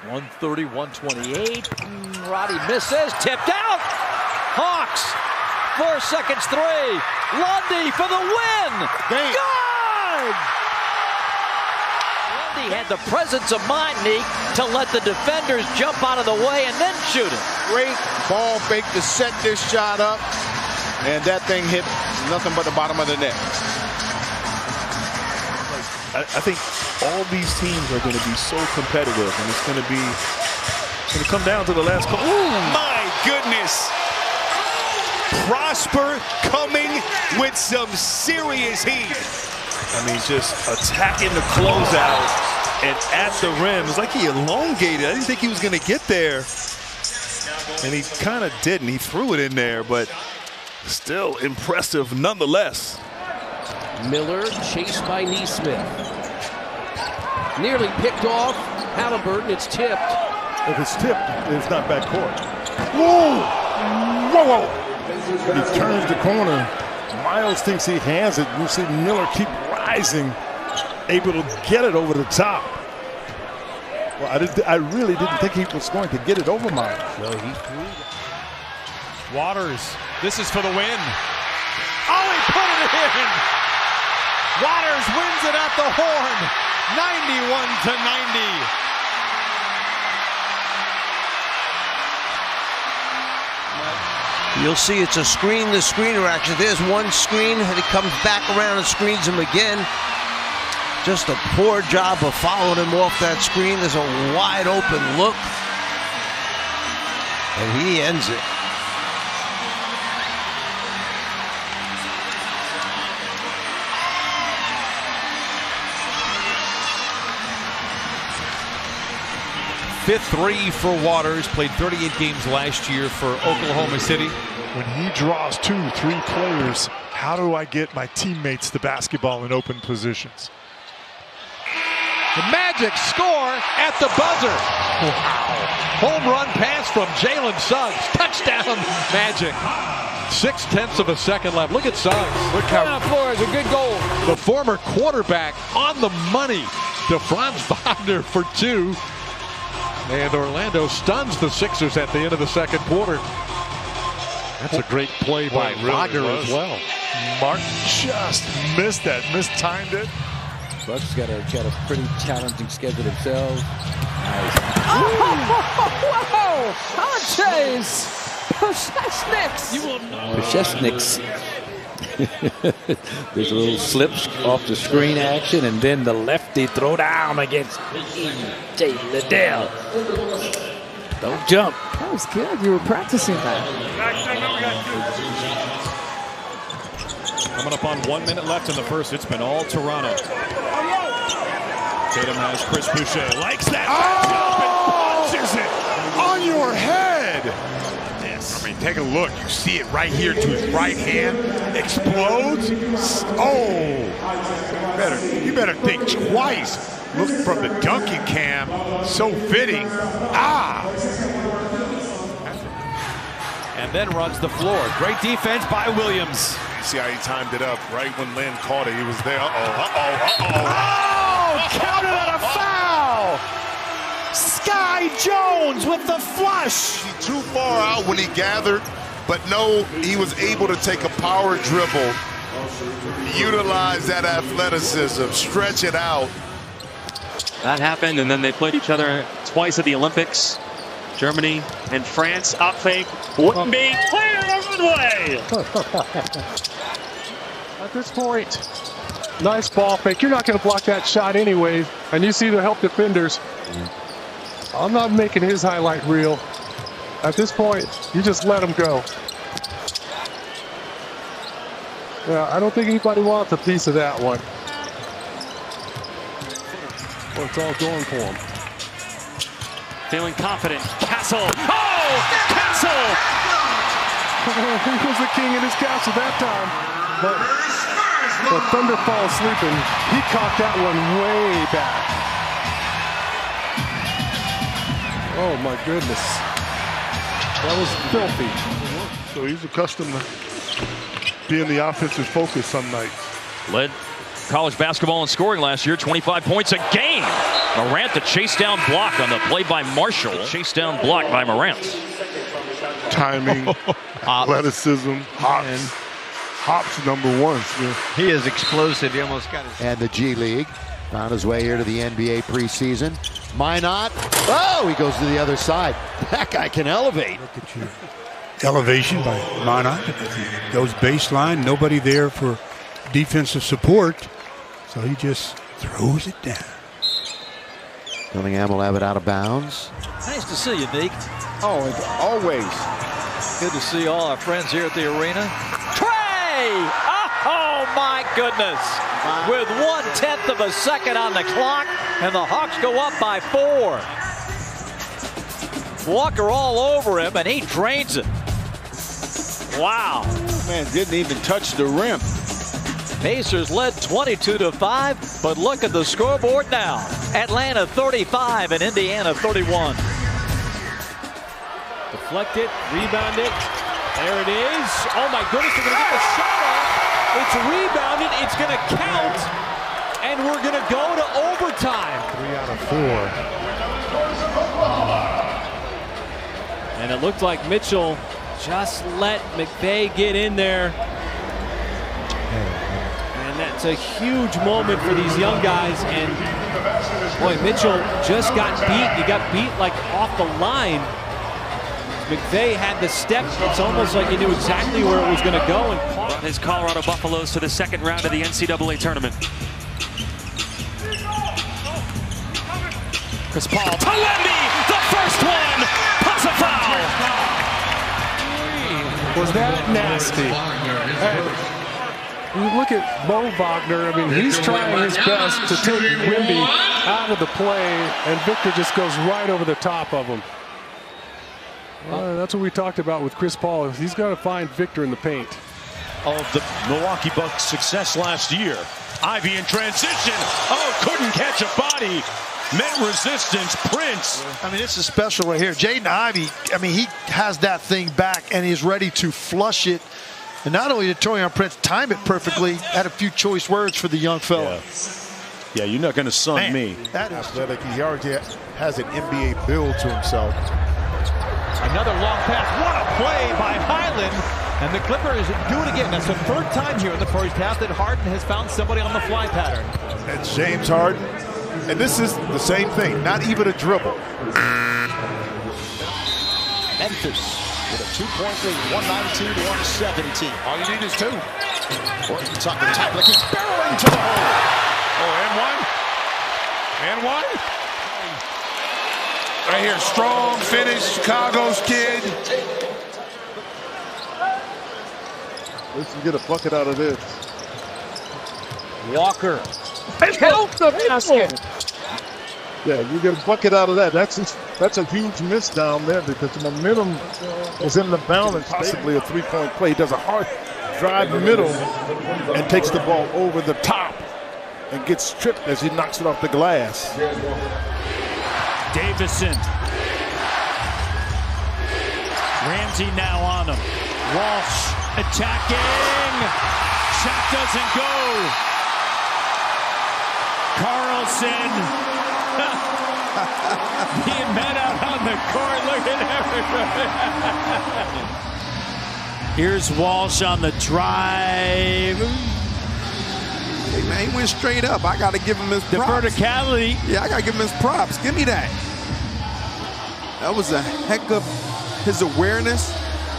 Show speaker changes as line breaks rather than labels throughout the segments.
130-128. Roddy misses, tipped out. Hawks, 4 seconds, 3. Lundy for the win. Good! Lundy had the presence of mind, Neek, to let the defenders jump out of the way and then shoot it.
Great ball fake to set this shot up, and that thing hit nothing but the bottom of the net.
I think all these teams are going to be so competitive, and it's going to come down to the last call.
Oh my goodness! Prosper coming with some serious heat.
I mean, just attacking the closeout and at the rim. It's like he elongated. I didn't think he was going to get there, and he kind of didn't. He threw it in there, but still impressive nonetheless.
Miller chased by Neesmith. Nearly picked off Halliburton. It's tipped.
If it's tipped, it's not backcourt. Whoa! Whoa! When he turns the corner, Miles thinks he has it. You see Miller keep rising, able to get it over the top. Well, I really didn't think he was going to get it over Miles.
No, he threw it.
Waters, this is for the win. Oh, he put it in! Waters wins it at the horn, 91-90.
You'll see it's a screen-to-screener action. There's one screen, and he comes back around and screens him again. Just a poor job of following him off that screen. There's a wide-open look, and he ends it.
Fifth three for Waters, played 38 games last year for Oklahoma City.
When he draws 2-3 players, how do I get my teammates the basketball in open positions?
The Magic score at the buzzer. Wow. Home run pass from Jalen Suggs. Touchdown, Magic. 0.6 of a second left. Look at Suggs. Look how
Flores, a good goal.
the former quarterback on the money to Franz Wagner for 2. And Orlando stuns the Sixers at the end of the second quarter. That's a great play by Wagner as well.
Martin just missed that, mistimed it.
Bucks got a pretty challenging schedule themselves. Nice.
Whoa! Hunches!
Prešesniks. There's a little slips off the screen action, and then the lefty throw down against J. Liddell. Don't jump.
That was good. You were practicing that.
Coming up on 1 minute left in the first. It's been all Toronto. Tatum has Chris Boucher. Likes that.
Oh! And punches it on your head.
Yes. I mean, take a look. You see it right here to his right hand. Explodes. Oh! You better think twice. Look from the dunking cam. So fitting. Ah!
And then runs the floor. Great defense by Williams.
You see how he timed it up right when Lynn caught it. He was there.
Oh, counted on a foul! Sky Jones with the flush.
Too far out when he gathered, but no, he was able to take a power dribble, utilize that athleticism, stretch it out.
That happened, and then they played each other twice at the Olympics. Germany and France. Up fake. Wouldn't be clear runway.
At this point, nice ball fake. You're not going to block that shot anyways, and you see the help defenders. I'm not making his highlight reel. At this point, you just let him go. Yeah, I don't think anybody wants a piece of that one. Well, it's all going for him.
Feeling confident. Castle. Oh! Castle!
He was the king in his castle that time. But the Thunder falls sleeping. He caught that one way back. Oh my goodness. That was filthy.
So he's accustomed to being the offensive focus some nights.
Led college basketball in scoring last year, 25 points a game.
Morant, the chase down block on the play by Marshall. Chase down block by Morant.
Timing, athleticism, hops. Hops #1.
He is explosive. He almost got his. And the G League found his way here to the NBA preseason. Minot. Oh, he goes to the other side. That guy can elevate.
Look at you. Elevation by Minot. Goes baseline. Nobody there for defensive support. So he just throws it down.
Dillingham will have it out of bounds.
Nice to see you, Deke. Oh, always. Good to see all our friends here at the arena. Oh, my goodness. With 1/10 of a second on the clock, and the Hawks go up by 4. Walker all over him, and he drains it. Wow.
Man, didn't even touch the rim.
Pacers led 22-5, but look at the scoreboard now. Atlanta 35 and Indiana 31.
Deflected, rebounded. There it is. Oh my goodness, they're going to get the shot off. It's rebounded, it's going to count, and we're going to go to overtime.
3 out of 4.
And it looked like Mitchell just let McVay get in there. And that's a huge moment for these young guys. And boy, Mitchell just got beat. He got beat like off the line. McVay had the step. It's almost like he knew exactly where it was going to go. And
his Colorado Buffaloes to the second round of the NCAA tournament.
Chris Paul to Lundy, the first one, plus a foul.
Was that nasty? You look at Mo Wagner. I mean, he's trying his best to take Wimby out of the play, and Victor just goes right over the top of him. That's what we talked about with Chris Paul. He's got to find Victor in the paint.
Of the Milwaukee Bucks' success last year. Ivy in transition. Oh, couldn't catch a body. Met resistance. Prince.
I mean, this is special right here. Jaden Ivey, I mean, he has that thing back and he's ready to flush it. And not only did Taurean Prince time it perfectly, had a few choice words for the young fella.
Yeah, you're not going to sun me.
That is athletic. He already has an NBA build to himself.
Another long pass. What a play by Highland. And the Clippers do it again. That's the third time here in the first half that Harden has found somebody on the fly pattern.
That's James Harden. And this is the same thing. Not even a dribble.
Memphis with a 2-point lead. 119-117. All you need is 2. Horton's up the top like he's barreling to the hole.
Oh, and one. And one. Right here, strong finish, Chicago's kid.
Let's get a bucket out of this.
Walker.
Help the basket.
Yeah, you get a bucket out of that. That's a huge miss down there because the momentum is in the balance. Possibly a 3-point play. He does a hard drive middle and takes the ball over the top and gets tripped as he knocks it off the glass.
Davison. Ramsey now on him. Walsh attacking. Shot doesn't go. Carlson. Being met out on the court. Look at everybody. Here's Walsh on the drive.
Hey, man, he went straight up. I got to give him his props.
The verticality.
Yeah, I got to give him his props. Give me that. That was a heck of his awareness.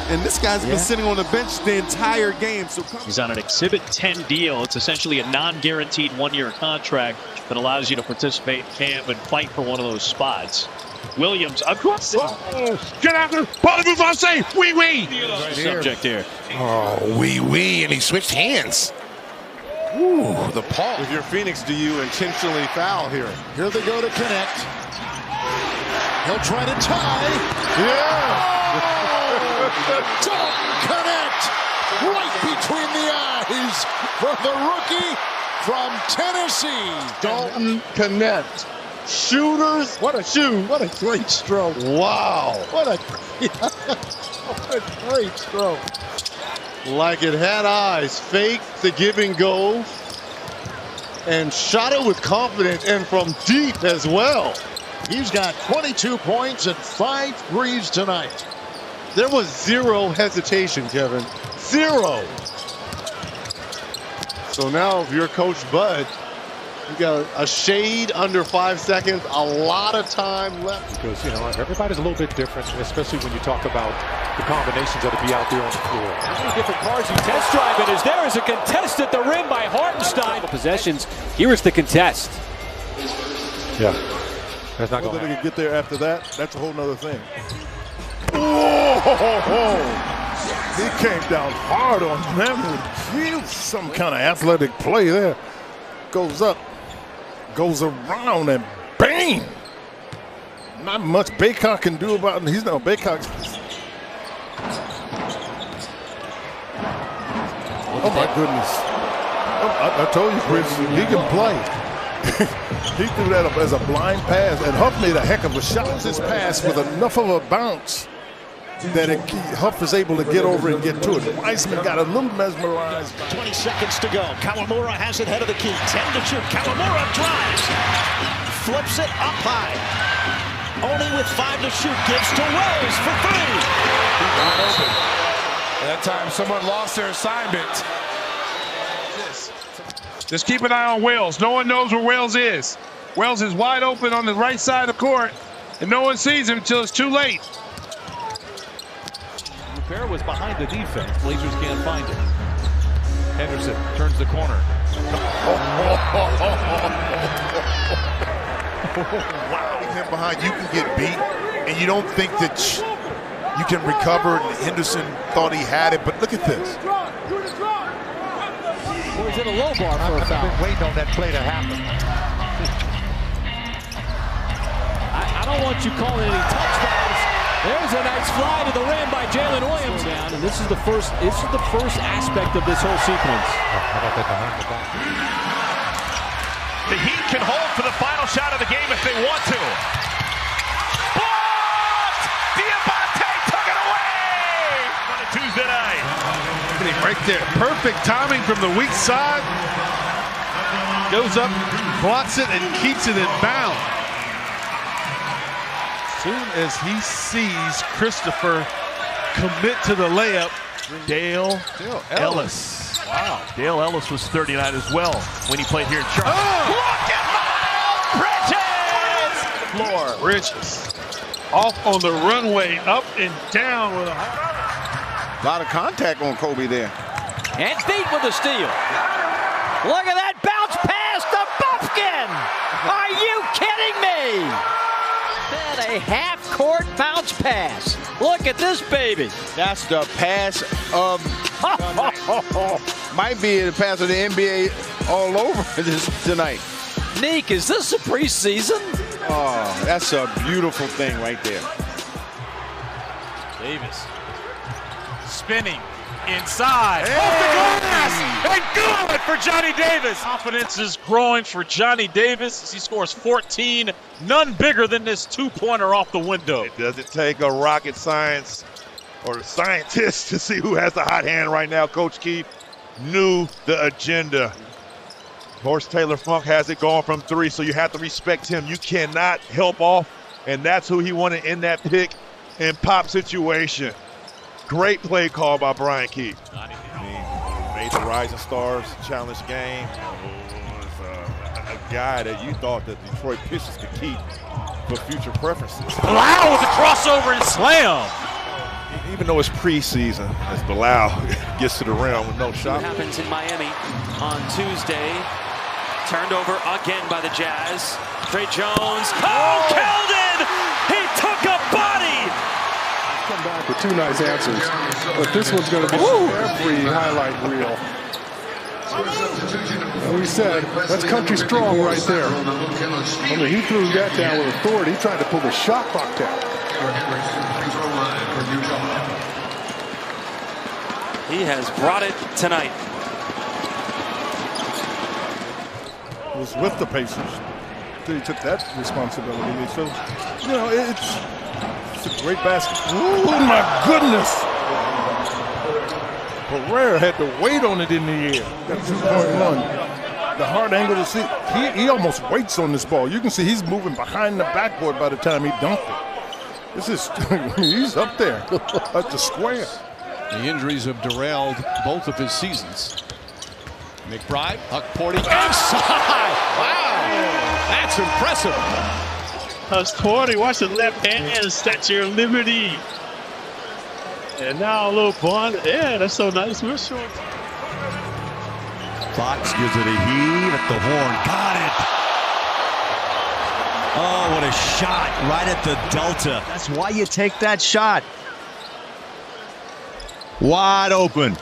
And this guy's been sitting on the bench the entire game. So
he's on an Exhibit 10 deal. It's essentially a non-guaranteed 1-year contract that allows you to participate in camp and fight for one of those spots. Williams across.
Get out there. Parlez-vous français? Oui, oui.
Subject here.
Oh, oui. And he switched hands. Ooh, the Paul.
If you're Phoenix, do you intentionally foul here?
Here they go to connect. He'll try to tie.
Yeah.
Don't connect. Right between the eyes for the rookie from Tennessee.
Dalton Connect. Shooters. What a shoot. What a great stroke. Wow. What a great stroke. Like it had eyes. Fake the give and go.
and shot it with confidence and from deep as well.
He's got 22 points and 5 threes tonight.
There was zero hesitation, Kevin. Zero. So now if you're Coach Bud, you got a shade under 5 seconds, a lot of time left.
Because, you know, everybody's a little bit different, especially when you talk about the combinations that'll be out there on the floor.
How many different cars you test drive it as there is a contest at the rim by Hartenstein. Possessions. Here is the contest.
Yeah. That's not
Whether
going
they
to
can get there after that, that's a whole nother thing. Oh, he came down hard on them with some kind of athletic play there. Goes up, goes around, and bang! Not much Baycock can do about it. He's no Baycock. Oh my goodness! I told you, Chris, he can play. He threw that up as a blind pass, and Huff made a heck of a shot. This pass with enough of a bounce that Huff is able to get over and get to it. Weissman got a little mesmerized.
20 seconds to go. Kawamura has it head of the key. 10 to shoot. Kawamura drives. Flips it up high. Only with 5 to shoot. Gives to Wells for 3.
That time someone lost their assignment. Just keep an eye on Wells. No one knows where Wells is. Wells is wide open on the right side of the court, and no one sees him until it's too late.
Rupert was behind the defense. Blazers can't find him. Henderson turns the corner.
Wow. Him behind, you can get beat, and you don't think that you can recover. And Henderson thought he had it, but look at this.
Or is it a low bar for a foul?
I've been waiting on that play to happen.
I don't want you calling any touchdowns. There's a nice fly to the rim by Jalen Williams. Down, and this is the first aspect of this whole sequence.
How about that behind the back?
The Heat can hold for the final shot of the game if they want to. Blocked! Diabate took it away on a Tuesday night.
Right there. Perfect timing from the weak side. Goes up, blocks it, and keeps it in bounds. Soon as he sees Christopher commit to the layup,
Dale Ellis. Wow. Dale Ellis was 39 as well when he played here in Charlotte.
Oh!
Look at Miles Bridges!
Floor. Bridges. Off on the runway, up and down with a
lot of contact on Kobe there.
And beat with the steal. Look at that bounce pass to Bumpkin! Are you kidding me? And a half-court bounce pass. Look at this baby.
That's the pass of might be the pass of the NBA all over this tonight.
Neek, is this a preseason?
Oh, that's a beautiful thing right there.
Davis. Spinning inside. Hey. Off the glass! And good for Johnny Davis. Confidence is growing for Johnny Davis as he scores 14. None bigger than this two-pointer off the window.
It doesn't take a rocket science or a scientist to see who has the hot hand right now. Coach Keith knew the agenda. Horst Taylor Funk has it going from 3, so you have to respect him. You cannot help off, and that's who he wanted in that pick and pop situation. Great play call by Brian Keith. Made the Rising Stars Challenge game. Was a guy that you thought that Detroit Pistons could keep for future preferences.
Bilal with the crossover and slam.
Even though it's preseason, as Bilal gets to the rim with no shot.
What happens in Miami on Tuesday? Turned over again by the Jazz. Trey Jones. Oh, Keldon! He took a body!
Come back with 2 nice answers, but this one's going to be every highlight reel. And we said, that's country strong right there. I mean, he threw that down with authority. He tried to pull the shot clock down.
He has brought it tonight.
It was with the Pacers. He took that responsibility. So, you know, it's a great basket. Oh, my goodness. Pereira had to wait on it in the air. That 2-point run. the hard angle to see. He almost waits on this ball. You can see he's moving behind the backboard by the time he dunked it. This is, he's up there at the square.
The injuries have derailed both of his seasons. McBride, Huck Porty, inside. Wow, that's impressive.
Huck Porty, watch the left hand, Statue of Liberty. And now a little bond. Yeah, that's so nice. We're short.
Fox gives it a heave at the horn. Got it. Oh, what a shot right at the delta. That's why you take that shot. Wide open.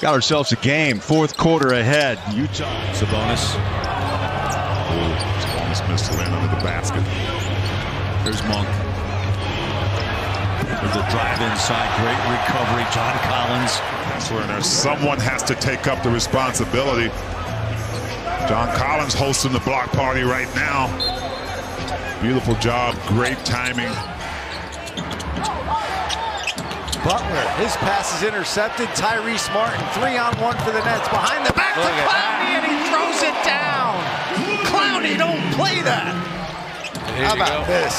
Got ourselves a game. Fourth quarter ahead. Utah. Sabonis.
Sabonis missed the under the basket.
There's Monk. There's a drive inside. Great recovery. John Collins.
That's where someone has to take up the responsibility. John Collins hosting the block party right now. Beautiful job. Great timing.
Butler, his pass is intercepted. Tyrese Martin, 3-on-1 for the Nets. Behind the back to Clowney, and he throws it down. Clowney, don't play that. How about this?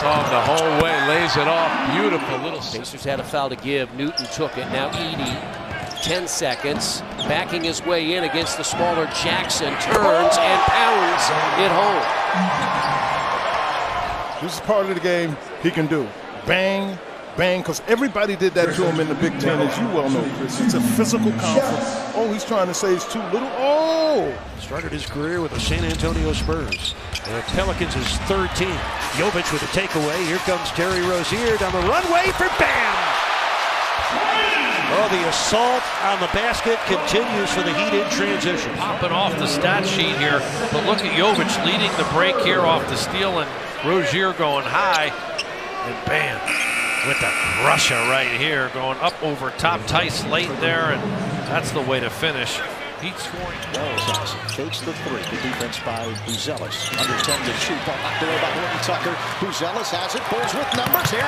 Saw him the whole way, lays it off. Beautiful little.
Pacers had a foul to give. Newton took it. Now Edey, 10 seconds, backing his way in against the smaller Jackson, turns and pounds it home.
This is part of the game he can do. Bang, bang, because everybody did that to him in the Big Ten, as you well know, Chris. It's a physical conference. Oh, he's trying to say it's too little. Oh!
Started his career with the San Antonio Spurs. The Pelicans is third team. Jovic with a takeaway. Here comes Terry Rozier down the runway for Bam! Oh, the assault on the basket continues for the Heat in transition.
Popping off the stat sheet here, but look at Jovic leading the break here off the steal, and Rozier going high, and bam, with the crusher right here, going up over top. Tice late there, and that's the way to finish. Heat scoring.
Wells fakes the three. The defense by Buzelis. Under 10 to shoot. Ball knocked away by Horton Tucker. Buzelis has it. Pulls with numbers here.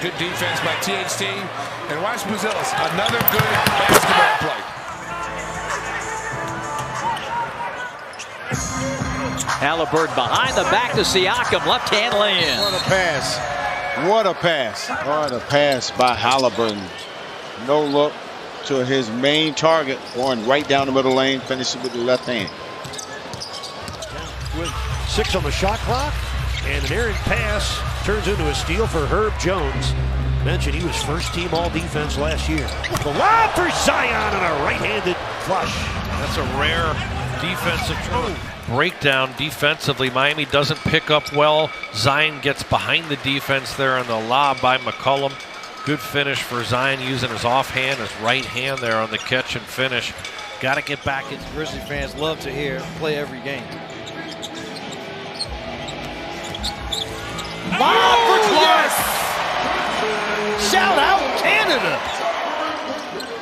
Good defense by THT. And watch Buzelis. Another good basketball play.
Halliburton behind the back to Siakam. Left hand lay-in.
What a pass. What a pass. What a pass by Halliburton. No look to his main target, going right down the middle lane, finishing with the left hand.
With 6 on the shot clock, and an errant pass turns into a steal for Herb Jones. Mentioned he was first team all defense last year. The lob for Zion and a right-handed flush.
That's a rare defensive breakdown defensively. Miami doesn't pick up well. Zion gets behind the defense there on the lob by McCollum. Good finish for Zion using his offhand, his right hand there on the catch and finish. Got to get back in.
Grizzly fans love to hear play every game.
Lob for Clark. Shout out Canada.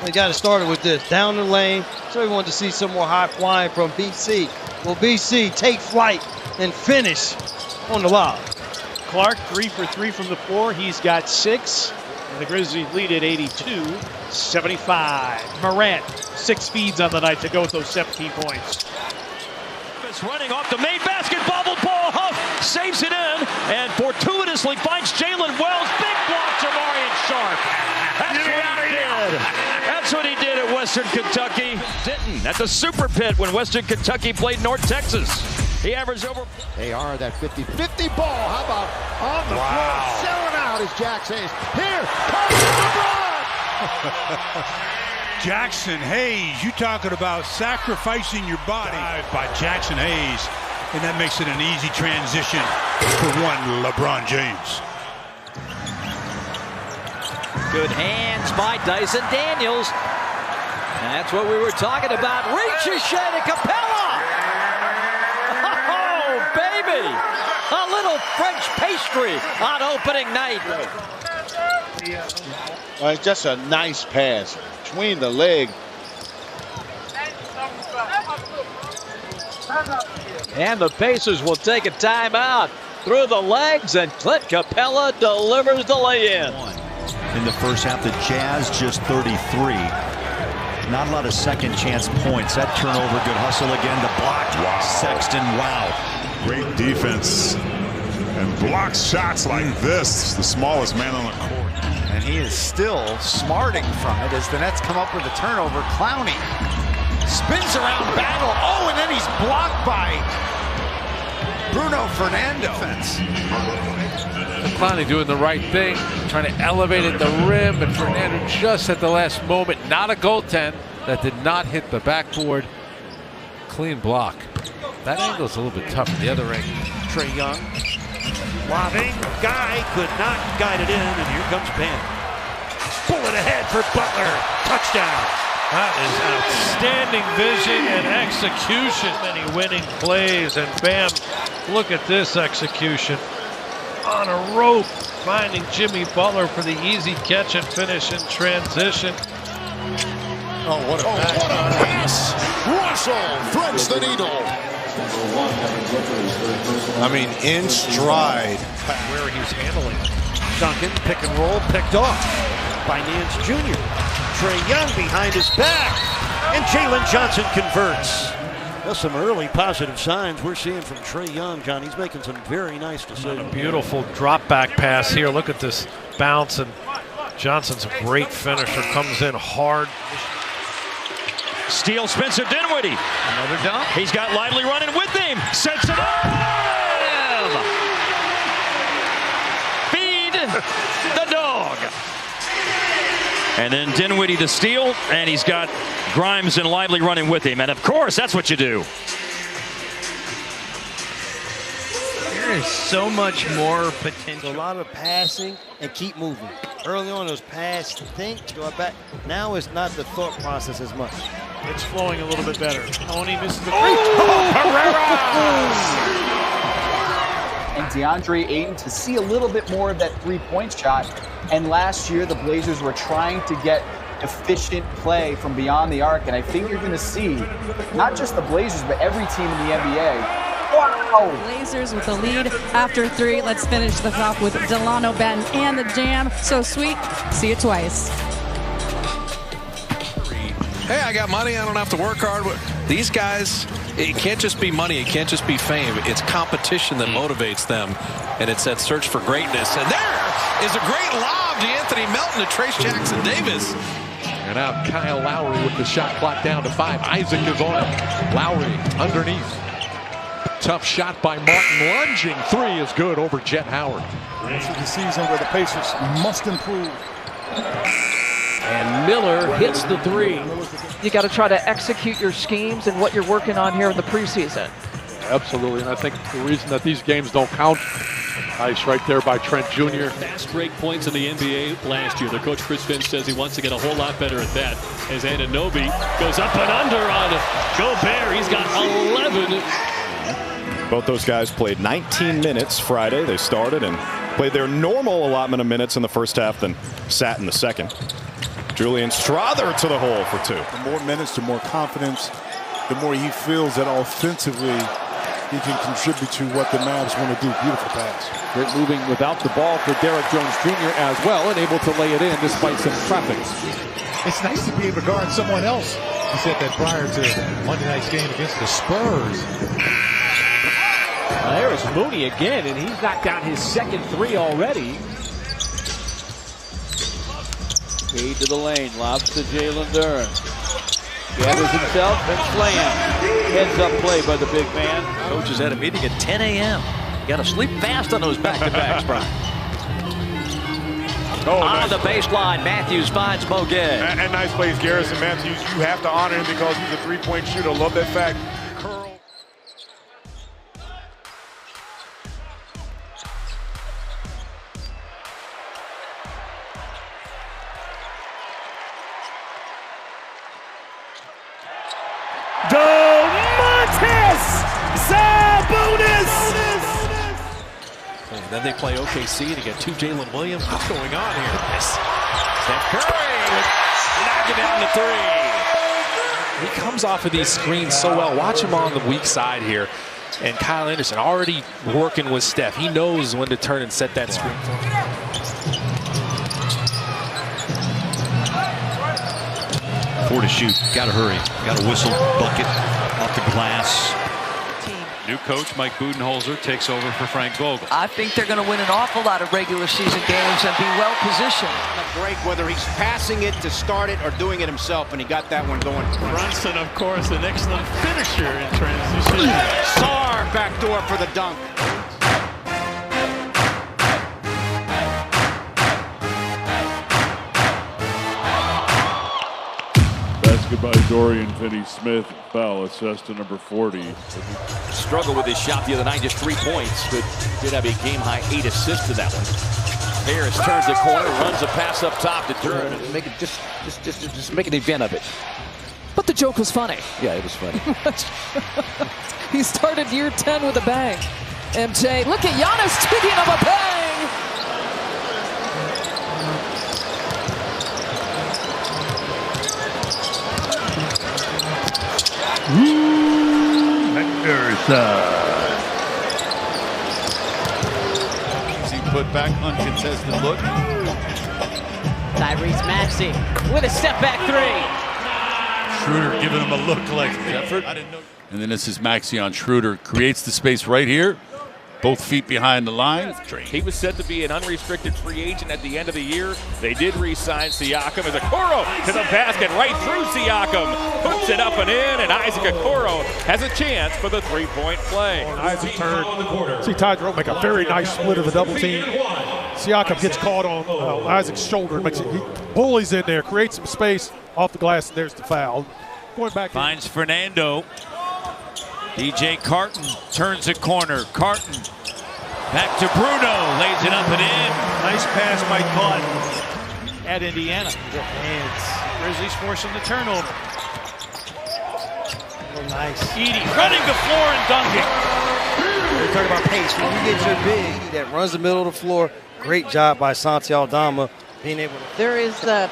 They got it started with this down the lane. So we wanted to see some more high flying from BC. Will BC take flight and finish on the lob?
Clark 3 for 3 from the floor. He's got 6. And the Grizzlies lead at 82-75. Morant, 6 feeds on the night to go with those 17 points.
It's running off the main basket. Bobble ball. Huff saves it in and fortuitously finds Jalen Wells. Big block to Marion Sharp. That's what he did. That's what he did at Western Kentucky. Denton at the Super Pit when Western Kentucky played North Texas. He averaged over.
They are that 50-50 ball. How about on the floor? Selling out is Jax Hayes. Here comes LeBron.
Jackson Hayes, you talking about sacrificing your body by Jackson Hayes, and that makes it an easy transition for one LeBron James.
Good hands by Dyson Daniels. That's what we were talking about. Ricochet to Capella. Oh, baby. A little French pastry on opening night.
It's just a nice pass between the leg.
And the Pacers will take a timeout. through the legs, and Clint Capella delivers the lay-in.
In the first half, the Jazz just 33. Not a lot of second chance points. That turnover, good hustle again. The block. Wow. Sexton, wow.
Great defense. And blocks shots like this. The smallest man on the court.
And he is still smarting from it as the Nets come up with a turnover. Clowney spins around Battle. Oh, and then he's blocked by Bruno Fernando.
Clowney doing the right thing, trying to elevate at the rim, and Fernando just at the last moment. Not a goaltend. That did not hit the backboard. Clean block. That angle's a little bit tough. The other angle.
Trae Young. Lobbing. Guy could not guide it in, and here comes Ben. Bullet ahead for Butler. Touchdown.
That is outstanding vision and execution. Many winning plays, and bam, look at this execution. On a rope, finding Jimmy Butler for the easy catch and finish in transition.
Oh, what a pass.
Russell threads the needle.
I mean, in stride.
Where he's handling it.
Duncan, pick and roll, picked off by Nance Jr. Trae Young behind his back, and Jalen Johnson converts. That's some early positive signs we're seeing from Trae Young, John. He's making some very nice decisions.
A beautiful drop back pass here. Look at this bounce, and Johnson's a great finisher. Comes in hard.
Steal, Spencer Dinwiddie. Another dunk. He's got Lively running with him. Sets it up. Feed the dog. And then Dinwiddie to steal, and he's got Grimes and Lively running with him. And of course, that's what you do.
There is so much more potential. A lot of passing and keep moving. Early on, it was pass, think, go back. Now it's not the thought process as much.
It's flowing a little bit better. Tony misses the three.
And DeAndre Ayton to see a little bit more of that three-point shot. And last year, the Blazers were trying to get efficient play from beyond the arc. And I think you're going to see not just the Blazers, but every team in the NBA. Wow!
Blazers with the lead after three. Let's finish this off with Delano Benton and the jam. So sweet. See you twice.
Hey, I got money. I don't have to work hard. These guys, it can't just be money. It can't just be fame. It's competition that motivates them. And it's that search for greatness. And there is a great lob to Anthony Melton to Trace Jackson Davis.
And out Kyle Lowry with the shot clock down to 5. Isaac is on it. Lowry underneath. Tough shot by Martin. Lunging three is good over Jet Howard.
This is the season where the Pacers must improve.
And Miller hits the three. You got to try to execute your schemes and what you're working on here in the preseason.
Absolutely, and I think the reason that these games don't count, nice right there by Trent Jr.
Fast break points in the NBA last year. Their coach Chris Finch says he wants to get a whole lot better at that. As Anunoby goes up and under on Gobert. He's got 11.
Both those guys played 19 minutes Friday. They started and played their normal allotment of minutes in the first half, then sat in the second. Julian Strawther to the hole for 2.
The more minutes, the more confidence, the more he feels that offensively he can contribute to what the Mavs want to do. Beautiful pass.
Great moving without the ball for Derrick Jones Jr. as well, and able to lay it in despite some traffic.
It's nice to be able to guard someone else. He said that prior to Monday night's game against the Spurs.
There is Mooney again, and he's knocked down his second three already.
Feed to the lane, lobs to Jalen Duren. Gathers himself and slam. Heads up play by the big man. Coaches had a meeting at 10 a.m. You got to sleep fast on those back-to-backs, Brian. On the baseline, Matthews finds Moget.
And nice plays, Garrison Matthews. You have to honor him because he's a three-point shooter. Love that fact. Curl.
Domantas Sabonis!
And then they play OKC to get 2 Jalen Williams. What's going on here? Steph Curry knock it down to 3.
He comes off of these screens so well. Watch him on the weak side here.
And Kyle Anderson already working with Steph. He knows when to turn and set that screen for him.
4 to shoot. Got to hurry. Got to whistle. Bucket off the glass.
New coach Mike Budenholzer takes over for Frank Vogel.
I think they're going to win an awful lot of regular season games and be well positioned.
A break, whether he's passing it to start it or doing it himself, and he got that one going.
Brunson, of course, an excellent finisher in transition.
Sarr backdoor for the dunk.
By Dorian Finney-Smith, foul assessed to number 40.
Struggled with his shot the other night, just 3 points, but did have a game-high 8 assists to that one. Harris turns the corner, runs a pass up top to Durham.
Make it just make an event of it. But the joke was funny.
Yeah, it was funny.
He started year 10 with a bang. MJ, look at Giannis, speaking of a bang.
Easy put back, uncontested look.
Tyrese Maxey with a step back 3.
Schroeder giving him a look like effort. And then this is Maxey on Schroeder. Creates the space right here. Both feet behind the line.
He was said to be an unrestricted free agent at the end of the year. They did re-sign Siakam as Okoro to the basket right through Siakam. Puts it up and in, and Isaac Okoro has a chance for the three-point play.
Isaac turned. See Ty Jerome make a very nice split of the double team. Siakam gets caught on Isaac's shoulder. Makes it, he bullies in there, creates some space off the glass, and there's the foul. Going back.
Finds Fernando. DJ Carton turns the corner. Carton back to Bruno, lays it up and in.
Nice pass by Cotton at Indiana. And Grizzlies forcing the turnover.
Oh, nice.
Edey running the floor and dunking.
We're talking about pace. When you get your big that runs the middle of the floor, great job by Santi Aldama being able to.
There is a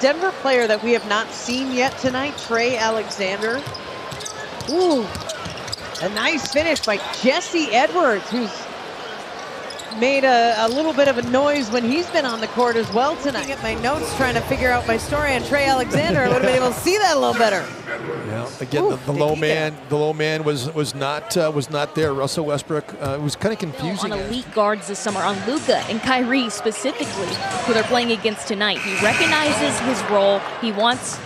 Denver player that we have not seen yet tonight, Trey Alexander. Ooh. A nice finish by Jesse Edwards, who's made a little bit of a noise when he's been on the court as well tonight. Looking at my notes, trying to figure out my story on Trey Alexander, I would have been able to see that a little better.
Yeah, again, the low man was not there. Russell Westbrook, it was kind of confusing.
On elite guards this summer, on Luka and Kyrie specifically, who they're playing against tonight. He recognizes his role. He wants,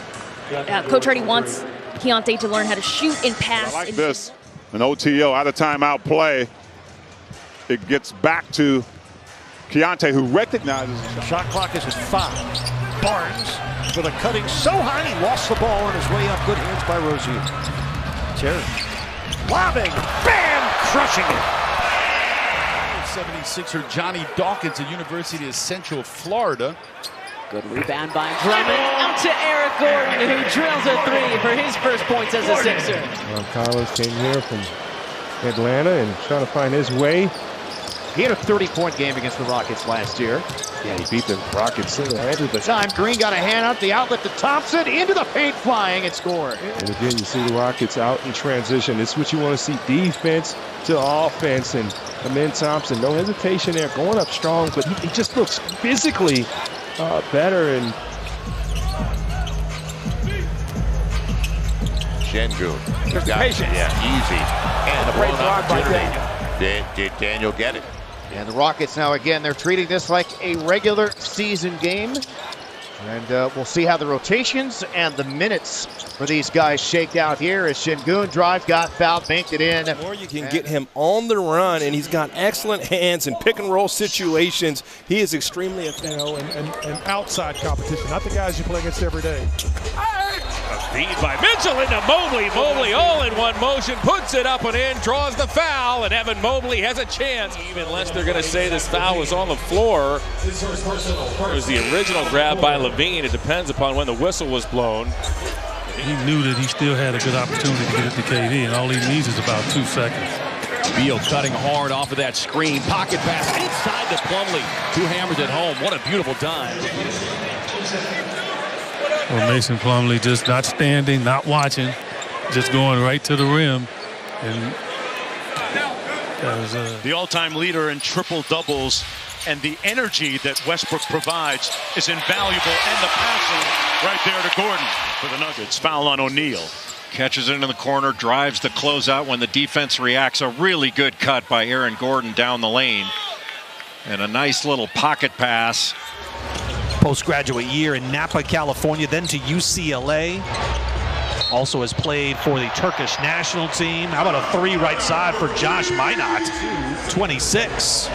Coach Hardy wants Keontae to learn how to shoot and pass.
I like this. An OTO out of timeout play. It gets back to Keontae, who recognizes the
shot clock is at 5. Barnes with a cutting so high he lost the ball on his way up. Good hands by Rozier.
Terry.
Lobbing, bam, crushing it.
76er Johnny Dawkins at University of Central Florida.
Good rebound by Drummond. Out to Eric Gordon, who drills a 3 for his first points as a Sixer.
Collins came here from Atlanta and trying to find his way.
He had a 30-point game against the Rockets last year.
Yeah, he beat the Rockets single-handedly.
Time Green got a hand up the outlet to Thompson, into the paint flying and scored.
And again, you see the Rockets out in transition. It's what you want to see, defense to offense. And Amen Thompson, no hesitation there, going up strong, but he just looks physically better. And
Shengun.
Patience.
Yeah, easy. And a
great
blown
block by
opportunity. Did Daniel get it?
And the Rockets now, again, they're treating this like a regular season game. And we'll see how the rotations and the minutes for these guys shake out here as Shengun drive, got fouled, banked it in.
The more you can get him on the run, and he's got excellent hands in pick-and-roll situations. He is extremely effective.
And outside competition, not the guys you play against every day.
A feed by Mitchell into Mobley. Mobley all in one motion, puts it up and in, draws the foul, and Evan Mobley has a chance. Even unless they're going to say this foul was on the floor. It was the original grab by Levine. It depends upon when the whistle was blown.
He knew that he still had a good opportunity to get it to KD, and all he needs is about 2 seconds.
Beal cutting hard off of that screen. Pocket pass inside the Plumlee. 2 hammers at home. What a beautiful dive.
Well, Mason Plumlee just not standing, not watching, just going right to the rim. And
The all-time leader in triple-doubles, and the energy that Westbrook provides is invaluable, and the passing right there to Gordon for the Nuggets. Foul on O'Neal.
Catches it into the corner, drives the closeout when the defense reacts. A really good cut by Aaron Gordon down the lane. And a nice little pocket pass.
Postgraduate year in Napa, California, then to UCLA. Also has played for the Turkish national team. How about a three right side for Josh Minot? 26.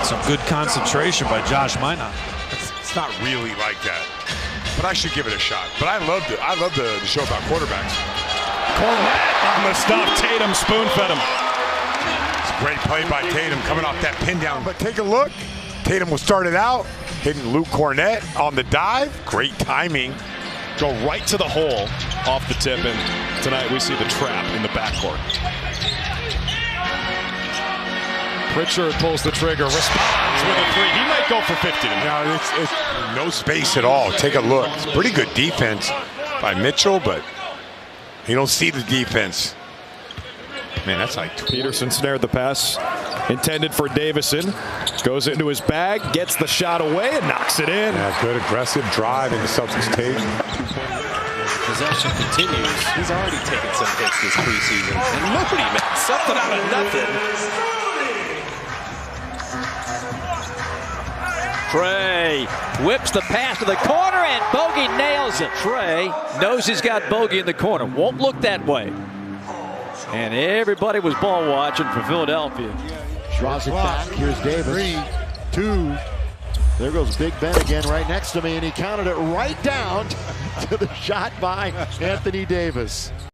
Some good concentration by Josh Minot.
It's not really like that, but I should give it a shot. But I love the show about quarterbacks.
Cornette on the stop. Tatum spoon-fed him.
It's a great play by Tatum coming off that pin down. But take a look. Tatum will start it out, hitting Luke Cornette on the dive. Great timing.
Go right to the hole off the tip, and tonight we see the trap in the backcourt. Pritchard pulls the trigger, responds with a three. He might go for 50 tonight.
No, it's no space at all. Take a look. It's pretty good defense by Mitchell, but you don't see the defense. Man, that's like
Peterson snared the pass intended for Davison. Goes into his bag, gets the shot away, and knocks it in.
Yeah, good aggressive drive, and the Celtics take.
Possession continues. He's already taken some hits this preseason, and nobody made something out of nothing.
Trey whips the pass to the corner, and Bogey nails it. Trey knows he's got Bogey in the corner. Won't look that way. And everybody was ball watching for Philadelphia.
Draws it back. Here's Davis. 3, 2. There goes Big Ben again right next to me, and he counted it right down to the shot by Anthony Davis.